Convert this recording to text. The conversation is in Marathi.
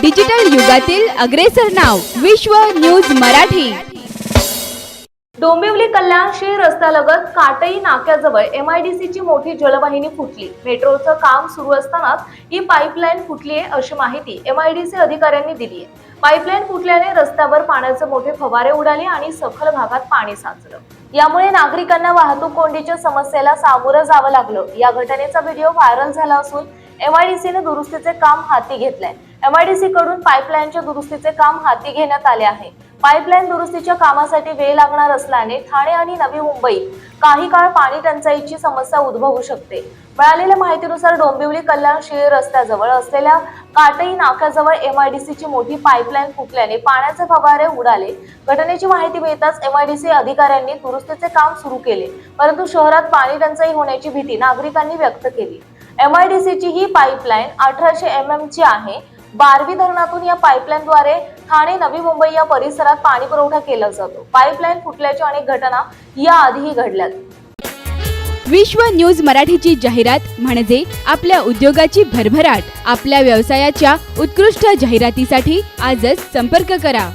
डिजिटल युगातील अग्रेसर नाव विश्व न्यूज मराठी। डोंबिवली कल्याण शहर रस्त्यालगत काटई नाक्याजवळ एमआयडीसीची मोठी जलवाहिनी फुटली। मेट्रोचं काम सुरू असतानाच ही पाईपलाईन फुटली आहे अशी माहिती एमआयडीसी अधिकाऱ्यांनी दिली आहे। पाईपलाईन फुटल्याने रस्त्यावर पाण्याचे मोठे फवारे उडाले आणि सखल भागात पाणी साचलं। यामुळे नागरिकांना वाहतूक कोंडीच्या समस्येला सामोरं जावं लागलं। या घटनेचा व्हिडिओ व्हायरल झाला असून एमआयडीसीने दुरुस्तीचे काम हाती घेतलंय। एमआयडीसी कडून पाईपलाईनच्या दुरुस्तीचे काम हाती घेण्यात आले आहे। पाईपलाईन दुरुस्तीच्या कामासाठी वेळ लागणार असल्याने ठाणे आणि नवी मुंबईत काही काळ पाणी टंचाईची समस्या उद्भवू शकते। मिळालेल्या माहितीनुसार डोंबिवली कल्याण शहर रस्त्याजवळ असलेल्या काटई नाक्याजवळ एमआयडीसीची मोठी पाईपलाईन फुटल्याने पाण्याचे फवारे उडाले। घटनेची माहिती मिळताच एमआयडीसी अधिकाऱ्यांनी दुरुस्तीचे काम सुरू केले, परंतु शहरात पाणी टंचाई होण्याची भीती नागरिकांनी व्यक्त केली। एमआयडीसीची ही पाईपलाईन 1800 mm ची आहे। बारवी धरणातून या पाईपलाईनद्वारे ठाणे नवी मुंबई या परिसरात पाणी पुरवठा केला जातो। पाईपलाईन फुटल्याच्या अनेक घटना याआधीही घडल्यात। विश्व न्यूज मराठीची जाहिरात म्हणजे आपल्या उद्योगाची भरभराट। आपल्या व्यवसायाच्या उत्कृष्ट जाहिरातीसाठी आजच संपर्क करा।